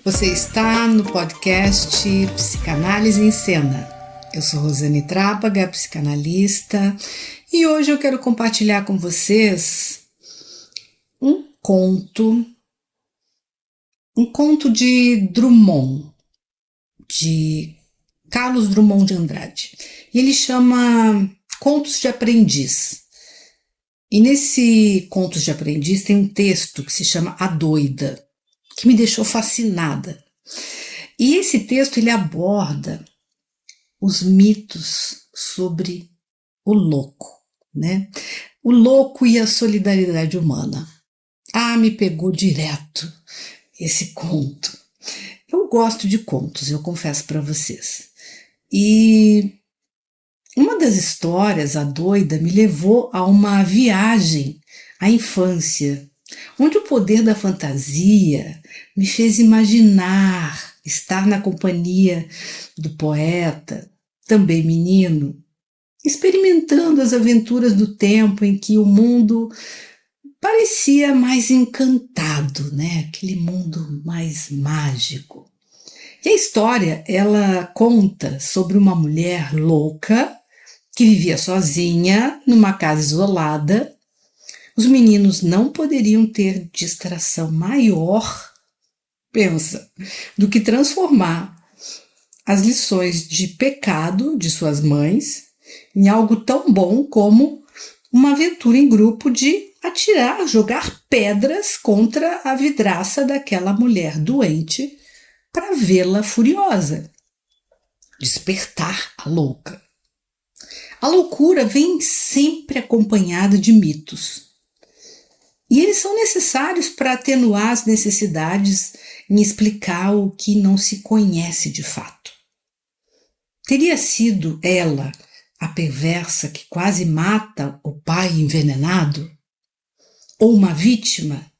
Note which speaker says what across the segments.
Speaker 1: Você está no podcast Psicanálise em Cena. Eu sou Rosane Trápaga, psicanalista, e hoje eu quero compartilhar com vocês um conto de Drummond, de Carlos Drummond de Andrade. E ele chama Contos de Aprendiz. E nesse Contos de Aprendiz tem um texto que se chama A Doida, que me deixou fascinada. E esse texto ele aborda os mitos sobre o louco, né? O louco e a solidariedade humana. Me pegou direto esse conto. Eu gosto de contos, eu confesso para vocês. E uma das histórias, A Doida, me levou a uma viagem à infância, onde o poder da fantasia me fez imaginar estar na companhia do poeta, também menino, experimentando as aventuras do tempo em que o mundo parecia mais encantado, né? Aquele mundo mais mágico. E a história, ela conta sobre uma mulher louca que vivia sozinha numa casa isolada. Os meninos não poderiam ter distração maior, pensa, do que transformar as lições de pecado de suas mães em algo tão bom como uma aventura em grupo de jogar pedras contra a vidraça daquela mulher doente para vê-la furiosa, despertar a louca. A loucura vem sempre acompanhada de mitos. E eles são necessários para atenuar as necessidades em explicar o que não se conhece de fato. Teria sido ela a perversa que quase mata o pai envenenado? Ou uma vítima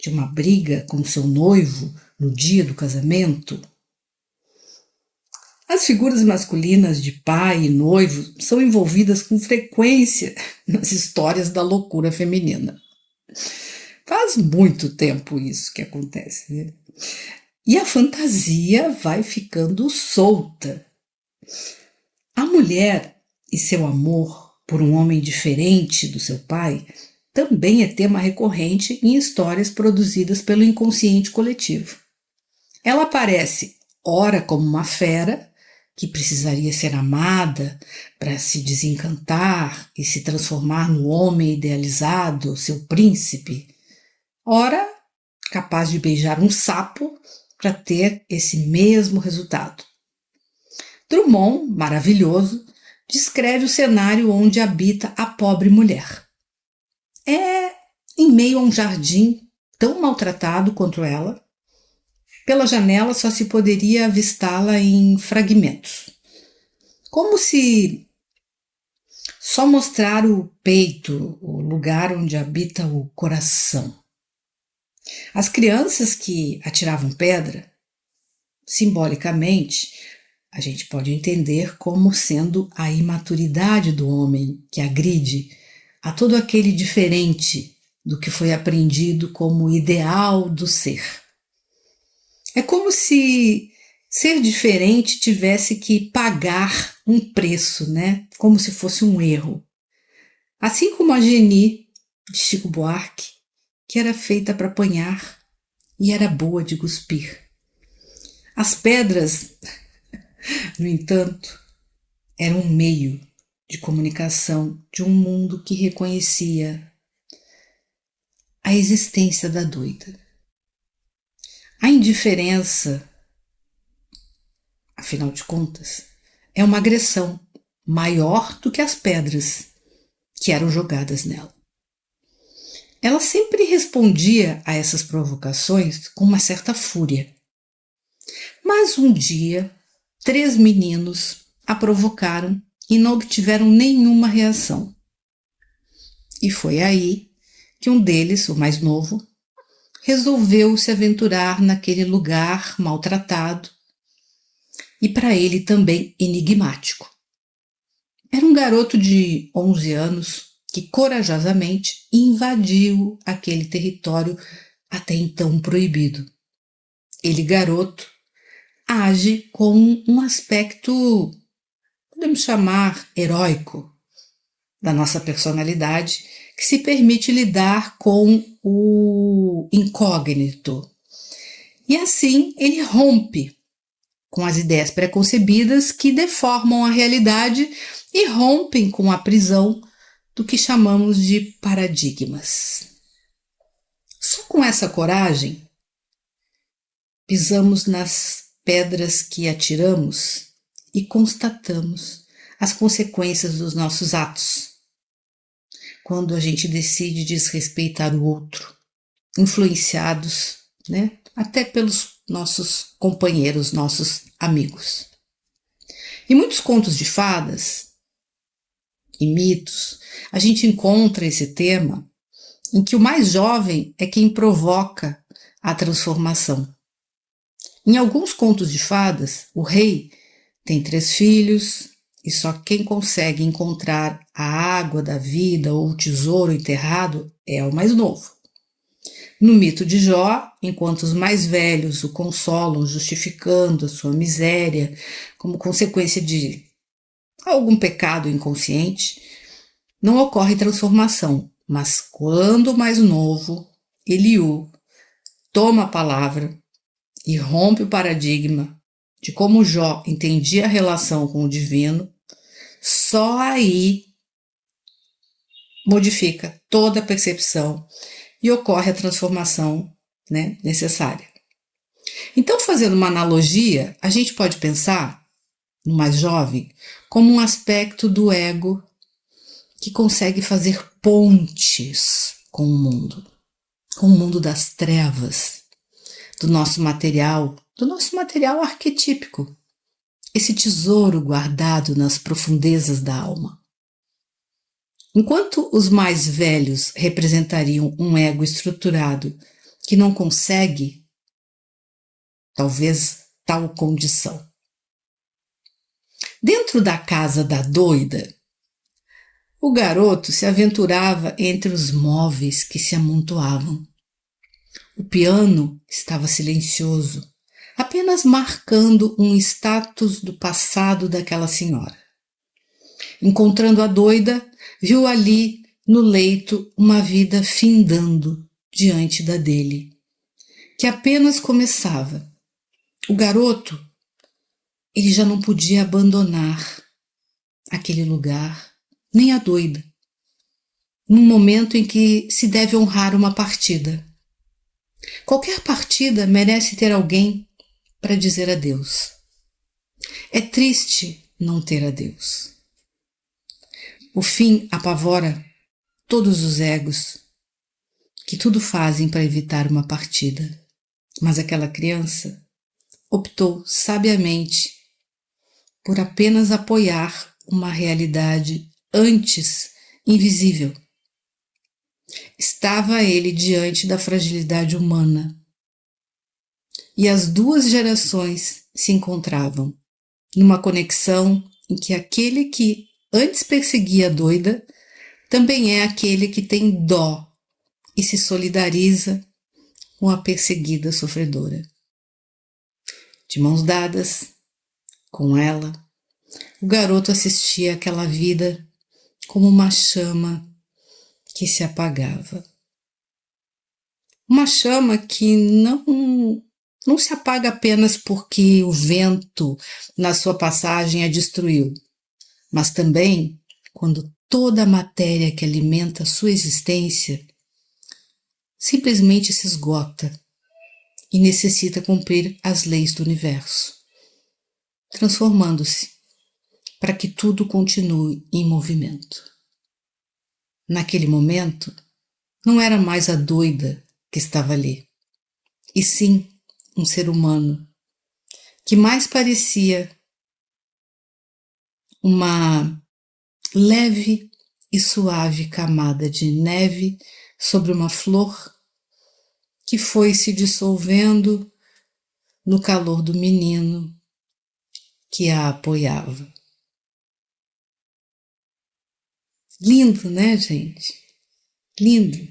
Speaker 1: de uma briga com seu noivo no dia do casamento? As figuras masculinas de pai e noivo são envolvidas com frequência nas histórias da loucura feminina. Faz muito tempo isso que acontece, né? E a fantasia vai ficando solta. A mulher e seu amor por um homem diferente do seu pai também é tema recorrente em histórias produzidas pelo inconsciente coletivo. Ela aparece, ora como uma fera, que precisaria ser amada para se desencantar e se transformar no homem idealizado, seu príncipe, ora capaz de beijar um sapo para ter esse mesmo resultado. Drummond, maravilhoso, descreve o cenário onde habita a pobre mulher. É em meio a um jardim tão maltratado quanto ela. Pela janela só se poderia avistá-la em fragmentos. Como se só mostrar o peito, o lugar onde habita o coração. As crianças que atiravam pedra, simbolicamente, a gente pode entender como sendo a imaturidade do homem que agride a todo aquele diferente do que foi aprendido como ideal do ser. É como se ser diferente tivesse que pagar um preço, né? Como se fosse um erro. Assim como a Geni, de Chico Buarque, que era feita para apanhar e era boa de cuspir. As pedras, no entanto, eram um meio de comunicação de um mundo que reconhecia a existência da doida. A indiferença, afinal de contas, é uma agressão maior do que as pedras que eram jogadas nela. Ela sempre respondia a essas provocações com uma certa fúria. Mas um dia, 3 meninos a provocaram e não obtiveram nenhuma reação. E foi aí que um deles, o mais novo, resolveu se aventurar naquele lugar maltratado e para ele também enigmático. Era um garoto de 11 anos que corajosamente invadiu aquele território até então proibido. ele, garoto, age com um aspecto, podemos chamar, heróico da nossa personalidade, que se permite lidar com o incógnito. E assim ele rompe com as ideias preconcebidas que deformam a realidade e rompem com a prisão do que chamamos de paradigmas. Só com essa coragem, pisamos nas pedras que atiramos e constatamos as consequências dos nossos atos. Quando a gente decide desrespeitar o outro, influenciados, até pelos nossos companheiros, nossos amigos. Em muitos contos de fadas e mitos, a gente encontra esse tema em que o mais jovem é quem provoca a transformação. Em alguns contos de fadas, o rei tem 3 filhos e só quem consegue encontrar a água da vida ou o tesouro enterrado é o mais novo. No mito de Jó, enquanto os mais velhos o consolam justificando a sua miséria como consequência de algum pecado inconsciente, não ocorre transformação, mas quando o mais novo, Eliú, toma a palavra e rompe o paradigma de como Jó entendia a relação com o divino, só aí modifica toda a percepção e ocorre a transformação necessária. Então, fazendo uma analogia, a gente pode pensar no mais jovem como um aspecto do ego que consegue fazer pontes com o mundo das trevas, do nosso material arquetípico, esse tesouro guardado nas profundezas da alma. Enquanto os mais velhos representariam um ego estruturado que não consegue, talvez, tal condição. Dentro da casa da doida, o garoto se aventurava entre os móveis que se amontoavam. O piano estava silencioso, apenas marcando um status do passado daquela senhora. Encontrando a doida, viu ali no leito uma vida findando diante da dele, que apenas começava. O garoto, ele já não podia abandonar aquele lugar, nem a doida, num momento em que se deve honrar uma partida. Qualquer partida merece ter alguém para dizer adeus. É triste não ter adeus. O fim apavora todos os egos que tudo fazem para evitar uma partida. Mas aquela criança optou sabiamente por apenas apoiar uma realidade antes invisível. Estava ele diante da fragilidade humana e as 2 gerações se encontravam numa conexão em que aquele que antes perseguia a doida também é aquele que tem dó e se solidariza com a perseguida sofredora. De mãos dadas com ela, o garoto assistia àquela vida como uma chama que se apagava. Uma chama que não se apaga apenas porque o vento na sua passagem a destruiu, mas também quando toda a matéria que alimenta a sua existência simplesmente se esgota e necessita cumprir as leis do universo, transformando-se para que tudo continue em movimento. Naquele momento, não era mais a doida que estava ali, e sim um ser humano que mais parecia uma leve e suave camada de neve sobre uma flor que foi se dissolvendo no calor do menino que a apoiava. Lindo, né, gente? Lindo.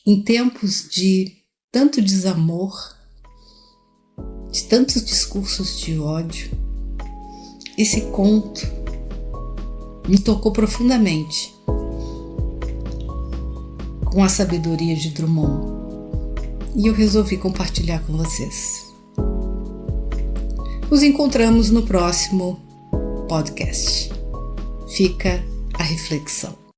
Speaker 1: Em tempos de tanto desamor, de tantos discursos de ódio, esse conto me tocou profundamente com a sabedoria de Drummond e eu resolvi compartilhar com vocês. Nos encontramos no próximo podcast. Fica a reflexão.